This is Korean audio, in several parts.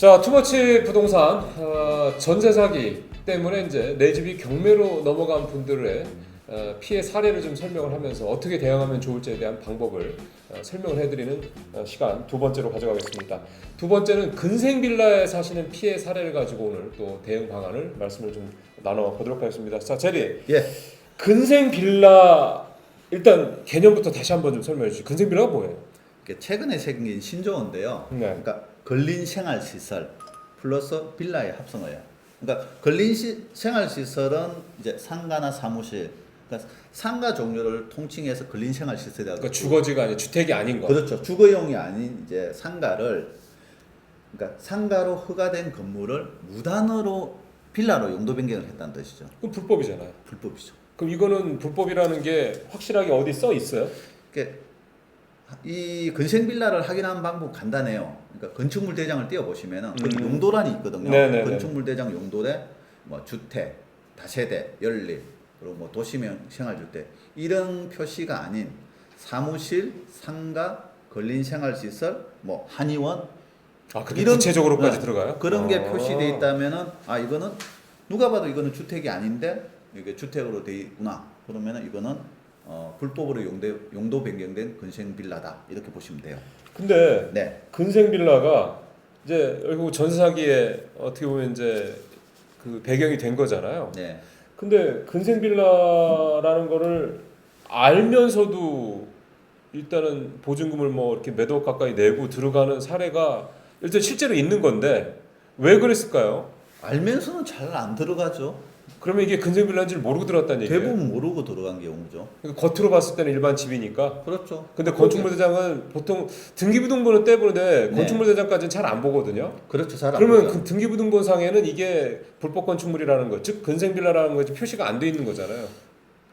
자, 투머치 부동산 전세 사기 때문에 이제 내 집이 경매로 넘어간 분들의 피해 사례를 좀 설명을 하면서 어떻게 대응하면 좋을지에 대한 방법을 설명을 해드리는 시간 두 번째로 가져가겠습니다. 두 번째는 근생 빌라에 사시는 피해 사례를 가지고 오늘 또 대응 방안을 말씀을 좀 나눠보도록 하겠습니다. 자, 제리. 예. 근생 빌라 일단 개념부터 다시 한번 좀 설명해 주시죠. 근생 빌라가 뭐예요? 최근에 생긴 신조어인데요. 네. 그러니까 근린 생활 시설 플러스 빌라의 합성어예요. 그러니까 근린 생활 시설은 이제 상가나 사무실, 그러니까 상가 종류를 통칭해서 근린 생활 시설이라고. 그러니까 주거지가 아닌 주택이 아닌 거. 그렇죠. 주거용이 아닌 이제 상가를, 그러니까 상가로 허가된 건물을 무단으로 빌라로 용도 변경을 했다는 뜻이죠. 그럼 불법이잖아요. 불법이죠. 그럼 이거는 불법이라는 게 확실하게 어디 써 있어요? 그러니까 이 근생 빌라를 확인하는 방법 간단해요. 그러니까 건축물 대장을 띄워 보시면은 그 용도란이 있거든요. 네네네. 건축물 대장 용도에 뭐 주택, 다세대, 연립, 그리고 뭐 도시명 생활주택 이런 표시가 아닌 사무실, 상가, 근린 생활시설, 뭐 한의원 그게 구체적으로까지 네, 들어가요? 그런 게 표시돼 있다면은 이거는 누가 봐도 이거는 주택이 아닌데 이게 주택으로 돼 있구나. 그러면은 이거는 불법으로 용도 변경된 근생 빌라다 이렇게 보시면 돼요. 근데 네. 근생 빌라가 이제 결국 전세 사기에 어떻게 보면 이제 그 배경이 된 거잖아요. 네. 근데 근생 빌라라는 거를 알면서도 일단은 보증금을 뭐 이렇게 몇 억 가까이 내고 들어가는 사례가 일단 실제로 있는 건데 왜 그랬을까요? 알면서는 잘 안 들어가죠. 그러면 이게 근생 빌라인지를 모르고 들어갔다는 얘기예요? 대부분 모르고 들어간 경우죠. 그러니까 겉으로 봤을 때는 일반 집이니까. 그렇죠. 근데 건축물 대장은 보통 등기부등본은 떼보는데 네. 건축물 대장까지는 잘 안 보거든요. 그렇죠. 잘 안 그러면 보죠. 그 등기부등본 상에는 이게 불법 건축물이라는 거, 즉 근생 빌라라는 것이 표시가 안 돼 있는 거잖아요.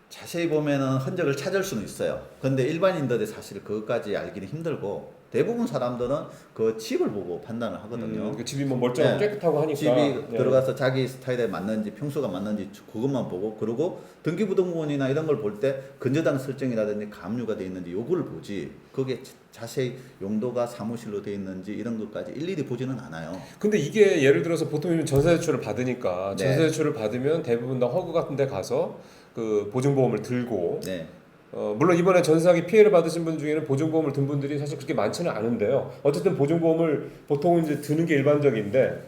자세히 보면은 흔적을 찾을 수는 있어요. 근데 일반인들이 사실 그것까지 알기는 힘들고 대부분 사람들은 그 집을 보고 판단을 하거든요. 그 집이 뭐 멀쩡하고 네. 깨끗하고 하니까 집이 네. 들어가서 자기 스타일에 맞는지 평수가 맞는지 그것만 보고, 그리고 등기부등본이나 이런 걸 볼 때 근저당 설정이라든지 가압류가 돼 있는지 요거를 보지, 그게 자세히 용도가 사무실로 돼 있는지 이런 것까지 일일이 보지는 않아요. 근데 이게 예를 들어서 보통 전세 대출을 받으니까 네. 전세 대출을 받으면 대부분 다 허그 같은 데 가서 그 보증보험을 들고 네. 물론 이번에 전세 사기 피해를 받으신 분 중에는 보증보험을 든 분들이 사실 그렇게 많지는 않은데요. 어쨌든 보증보험을 보통은 이제 드는 게 일반적인데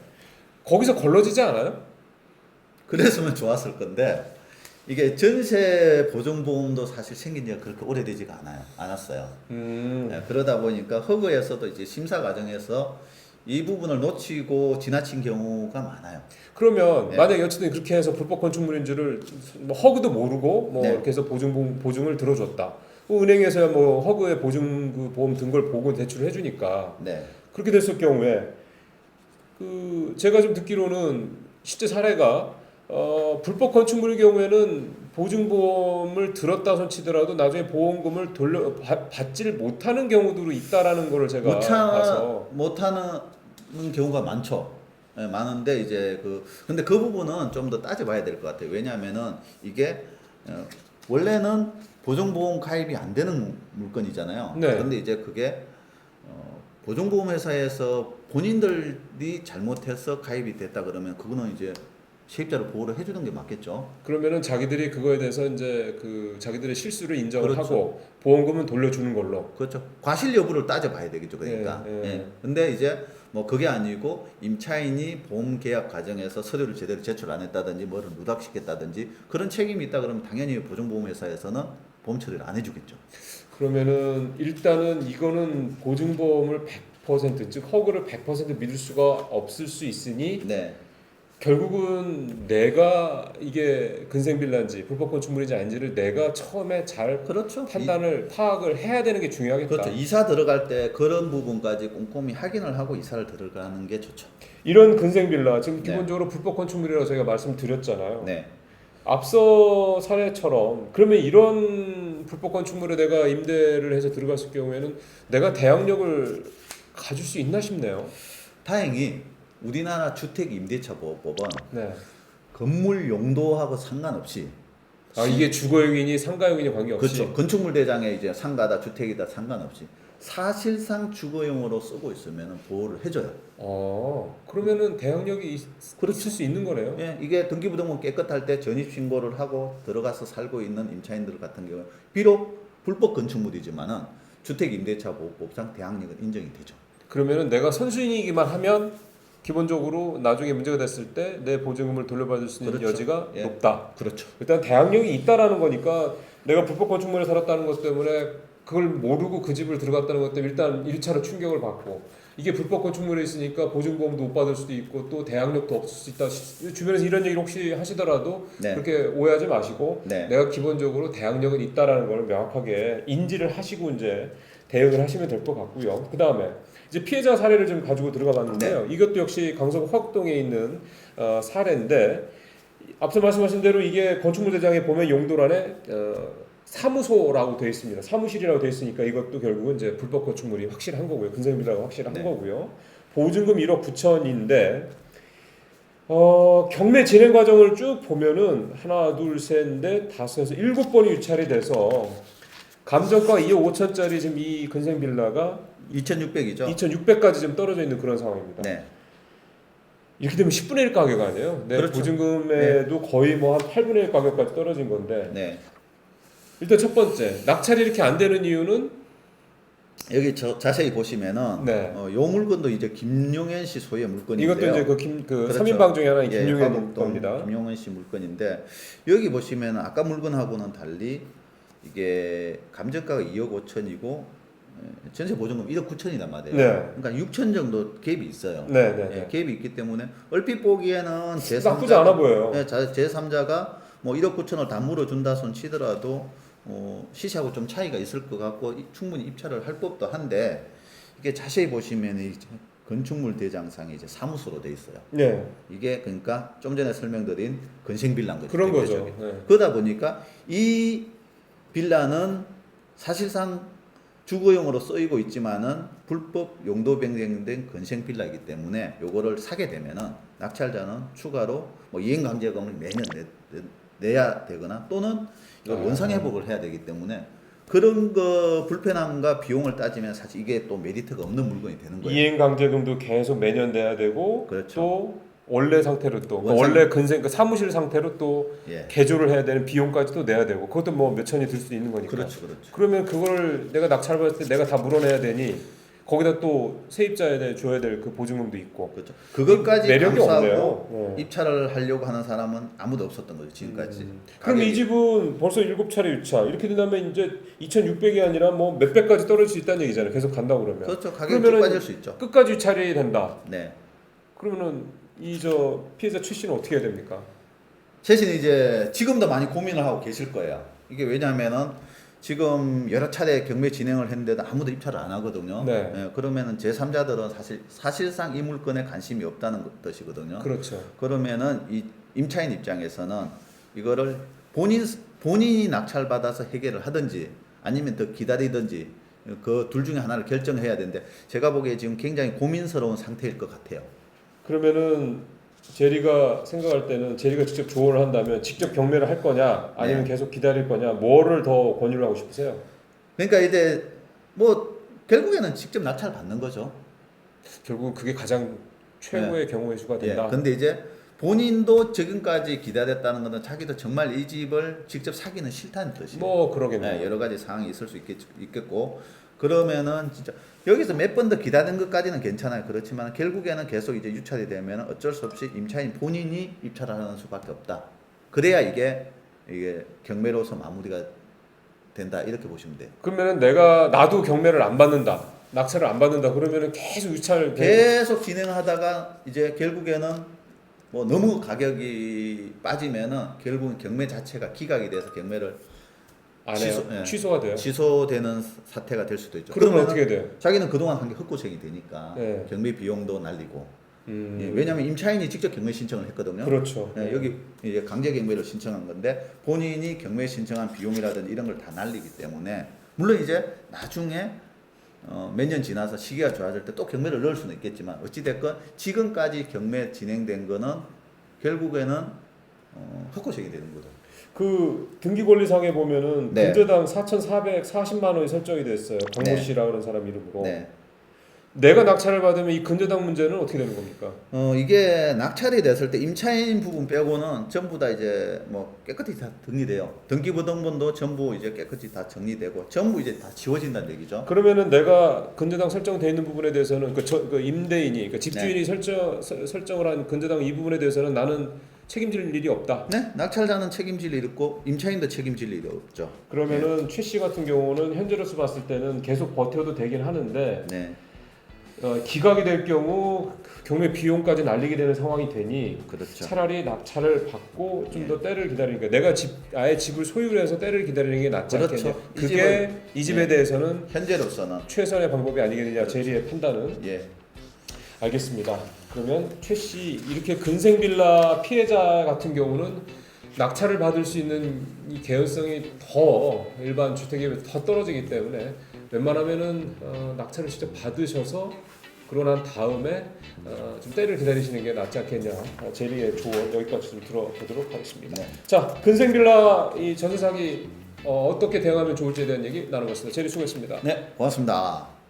거기서 걸러지지 않아요? 그랬으면 좋았을 건데 이게 전세 보증보험도 사실 생긴 지가 그렇게 오래되지가 않았어요. 네, 그러다 보니까 허그에서도 이제 심사 과정에서 이 부분을 놓치고 지나친 경우가 많아요. 그러면 네. 만약에 어쨌든 그렇게 해서 불법 건축물인 줄을 뭐 허그도 모르고 뭐 네. 이렇게 해서 보증을 들어줬다. 은행에서야 뭐 허그에 보험 든 걸 보고 대출을 해주니까 네. 그렇게 됐을 경우에 그 제가 좀 듣기로는 실제 사례가 불법 건축물의 경우에는 보증보험을 들었다 손치더라도 나중에 보험금을 받지를 못하는 경우도 있다라는 거를 제가 봐서 못하는 경우가 많죠. 네, 많은데 이제 근데 그 부분은 좀 더 따져봐야 될 것 같아요. 왜냐하면은 이게 원래는 보증보험 가입이 안 되는 물건이잖아요. 네. 그런데 이제 그게 보증보험회사에서 본인들이 잘못해서 가입이 됐다 그러면 그거는 이제 세입자를 보호를 해주는 게 맞겠죠. 그러면은 자기들이 그거에 대해서 이제 그 자기들의 실수를 인정을 그렇죠. 하고 보험금은 돌려주는 걸로. 그렇죠. 과실 여부를 따져봐야 되겠죠. 그러니까. 예, 예. 예. 근데 이제 뭐 그게 아니고 임차인이 보험 계약 과정에서 서류를 제대로 제출 안 했다든지 뭐를 누락시켰다든지 그런 책임이 있다 그러면 당연히 보증보험회사에서는 보험 처리를 안 해주겠죠. 그러면은 일단은 이거는 보증보험을 100% 즉 허그를 100% 믿을 수가 없을 수 있으니 네. 결국은 내가 이게 근생 빌라인지 불법 건축물인지 아닌지를 내가 처음에 잘 그렇죠. 파악을 해야 되는 게 중요하겠다. 그렇죠. 이사 들어갈 때 그런 부분까지 꼼꼼히 확인을 하고 이사를 들어가는 게 좋죠. 이런 근생 빌라 지금 네. 기본적으로 불법 건축물이라고 저희가 말씀드렸잖아요. 네. 앞서 사례처럼 그러면 이런 불법 건축물에 내가 임대를 해서 들어갔을 경우에는 내가 대항력을 가질 수 있나 싶네요. 다행히 우리나라 주택임대차보호법은 네. 건물 용도하고 상관없이 이게 주거용이니 상가용이니 관계없이. 그렇죠. 건축물 대장에 이제 상가다 주택이다 상관없이 사실상 주거용으로 쓰고 있으면 보호를 해줘요. 그러면은 대항력이 그렇죠. 있을 수 있는 거네요. 예, 이게 등기부등본 깨끗할 때 전입 신고를 하고 들어가서 살고 있는 임차인들 같은 경우 비록 불법 건축물이지만은 주택임대차보호법상 대항력은 인정이 되죠. 그러면은 내가 선순위이기만 하면 기본적으로 나중에 문제가 됐을 때 내 보증금을 돌려받을 수 있는 그렇죠. 여지가 예. 높다. 그렇죠. 일단 대항력이 있다라는 거니까 내가 불법 건축물에 살았다는 것 때문에 그걸 모르고 그 집을 들어갔다는 것 때문에 일단 1차로 충격을 받고 이게 불법 건축물에 있으니까 보증보험도 못 받을 수도 있고 또 대항력도 없을 수 있다. 주변에서 이런 얘기를 혹시 하시더라도 네. 그렇게 오해하지 마시고 네. 내가 기본적으로 대항력은 있다라는 걸 명확하게 인지를 하시고 이제 대응을 하시면 될 것 같고요. 그 다음에 이제 피해자 사례를 좀 가지고 들어가 봤는데요. 이것도 역시 강서구 화곡동에 있는 사례인데 앞서 말씀하신 대로 이게 건축물 대장에 보면 용도란에 사무소라고 되어 있습니다. 사무실이라고 되어 있으니까 이것도 결국은 이제 불법 건축물이 확실한 거고요. 근생비라고 확실한 네. 거고요. 보증금 1억 9천인데 경매 진행 과정을 쭉 보면은 하나, 둘, 셋, 넷, 다섯에서 7번이 유찰이 돼서 감정가 2억 5천짜리 지금 이 근생 빌라가 2,600이죠. 2,600까지 지금 떨어져 있는 그런 상황입니다. 네. 이렇게 되면 10분의 1 가격 아니에요? 내 그렇죠. 보증금에도 거의 뭐 한 8분의 1 가격까지 떨어진 건데 네. 일단 첫 번째 낙찰이 이렇게 안 되는 이유는 여기 자세히 보시면은 네. 요 물건도 이제 김용현 씨 소유의 물건인데요. 이것도 이제 그 그렇죠. 3인방 중에 하나인 예, 김용현 화곡동 겁니다. 김용현 씨 물건인데 여기 보시면 아까 물건하고는 달리 이게 감정가가 2억 5천이고 전세 보증금 1억 9천이란 말이에요. 네. 그러니까 6천 정도 갭이 있어요. 네, 네, 예, 갭이 있기 때문에 얼핏 보기에는 나쁘지 않아 보여요. 예, 제3자가 뭐 1억 9천을 다 물어준다 손 치더라도 시세하고 좀 차이가 있을 것 같고 충분히 입찰을 할 법도 한데 이게 자세히 보시면 이제 건축물 대장상이 이제 사무소로 돼 있어요. 네. 이게 그러니까 좀 전에 설명드린 건생 빌라인 거죠. 그런 거죠. 대표적인. 네. 그러다 보니까 이 빌라는 사실상 주거용으로 쓰이고 있지만은 불법 용도 변경된 건생 빌라이기 때문에 요거를 사게 되면은 낙찰자는 추가로 뭐 이행 강제금을 매년 내야 되거나 또는 이걸 원상 회복을 해야 되기 때문에 그런 거 불편함과 비용을 따지면 사실 이게 또 메리트가 없는 물건이 되는 거예요. 이행 강제금도 계속 매년 내야 되고 그렇죠. 또 원래 상태로 또 원상- 원래 근생 그 사무실 상태로 또 예. 개조를 해야 되는 비용까지 또 내야 되고 그것도 뭐 몇 천이 들 수도 있는 거니까. 그렇죠. 그러면 그걸 내가 낙찰 받을 때 내가 다 물어내야 되니 거기다 또 세입자에 줘야 될 그 보증금도 있고. 그렇죠. 그것까지 매력이 감수하고 없네요. 네. 입찰을 하려고 하는 사람은 아무도 없었던 거죠 지금까지. 그럼 이 집은 벌써 7차례 유찰 이렇게 된다면 이제 2,600이 아니라 뭐 몇 배까지 떨어질 수 있다는 얘기잖아요. 계속 간다고 그러면. 그렇죠. 가격이 쭉 그러면은 빠질 수 있죠. 끝까지 유찰이 된다. 네. 그러면은 이 저 피해자 최 씨는 어떻게 해야 됩니까? 최신이 이제 지금도 많이 고민을 하고 계실 거예요. 이게 왜냐하면은 지금 여러 차례 경매 진행을 했는데도 아무도 입찰을 안 하거든요. 네. 예, 그러면은 제3자들은 사실상 이 물건에 관심이 없다는 뜻이거든요. 그렇죠. 그러면은 이 임차인 입장에서는 이거를 본인이 낙찰 받아서 해결을 하든지 아니면 더 기다리든지 그 둘 중에 하나를 결정해야 되는데 제가 보기에 지금 굉장히 고민스러운 상태일 것 같아요. 그러면은 제리가 생각할 때는 제리가 직접 조언을 한다면 직접 경매를 할 거냐 아니면 네. 계속 기다릴 거냐 뭐를 더 권유를 하고 싶으세요? 그러니까 이제 뭐 결국에는 직접 낙찰 받는 거죠. 결국 그게 가장 최고의 경우의 수가 된다. 근데 이제 본인도 지금까지 기다렸다는 것은 자기도 정말 이 집을 직접 사기는 싫다는 뜻이에요. 뭐 그러겠네요. 여러 가지 상황이 있을 수 있겠고 그러면은 진짜 여기서 몇 번 더 기다리는 것까지는 괜찮아요. 그렇지만 결국에는 계속 이제 유찰이 되면 어쩔 수 없이 임차인 본인이 입찰을 하는 수밖에 없다. 그래야 이게 경매로서 마무리가 된다 이렇게 보시면 돼요. 그러면은 나도 경매를 안 받는다, 낙찰을 안 받는다 그러면은 계속 유찰 계속 진행하다가 이제 결국에는 뭐 너무 가격이 빠지면은 결국은 경매 자체가 기각이 돼서 경매를 안 해요. 예. 취소가 돼요. 취소되는 사태가 될 수도 있죠. 그러면 그러면은 어떻게 돼요? 자기는 그동안 한 게 헛고생이 되니까 네. 경매 비용도 날리고 왜냐하면 임차인이 직접 경매 신청을 했거든요. 그렇죠. 여기 이제 강제 경매를 신청한 건데 본인이 경매 신청한 비용이라든지 이런 걸 다 날리기 때문에 물론 이제 나중에 몇 년 지나서 시기가 좋아질 때 또 경매를 넣을 수는 있겠지만 어찌됐건 지금까지 경매 진행된 거는 결국에는 헛고생이 되는 거죠. 그 등기권리상에 보면은 네. 근저당 4,440만 원이 설정이 됐어요. 박모 네. 씨라 그런 사람 이름으로. 네. 내가 낙찰을 받으면 이 근저당 문제는 어떻게 되는 겁니까? 이게 낙찰이 됐을 때 임차인 부분 빼고는 전부 다 이제 뭐 깨끗이 다 정리돼요. 등기부등본도 전부 이제 깨끗이 다 정리되고 전부 이제 다 지워진다는 얘기죠. 그러면은 내가 근저당 설정돼 있는 부분에 대해서는 그 임대인이 그 집주인이 네. 설정을 한 근저당 이 부분에 대해서는 나는 책임질 일이 없다. 네, 낙찰자는 책임질 일 있고 임차인도 책임질 일이 없죠. 그러면은 최 씨 같은 경우는 현재로서 봤을 때는 계속 버텨도 되긴 하는데 네, 기각이 될 경우 경매 비용까지 날리게 되는 상황이 되니 그렇죠. 차라리 낙찰을 받고 좀 예. 더 때를 기다리니까 내가 아예 집을 소유를 해서 때를 기다리는 게 낫지 그렇죠. 않겠냐. 이 그게 이 집에 예. 대해서는 현재로서는 최선의 방법이 아니겠느냐. 제리의 판단은. 예, 알겠습니다. 그러면 최 씨 이렇게 근생 빌라 피해자 같은 경우는 낙찰을 받을 수 있는 이 개연성이 더 일반 주택에 비해서 더 떨어지기 때문에 웬만하면은 낙찰을 직접 받으셔서 그러고 난 다음에 좀 때를 기다리시는 게 낫지 않겠냐. 제리의 조언 여기까지 좀 들어보도록 하겠습니다. 네. 자, 근생 빌라 이 전세 사기 어떻게 대응하면 좋을지에 대한 얘기 나눠봤습니다. 제리 수고했습니다. 네, 고맙습니다.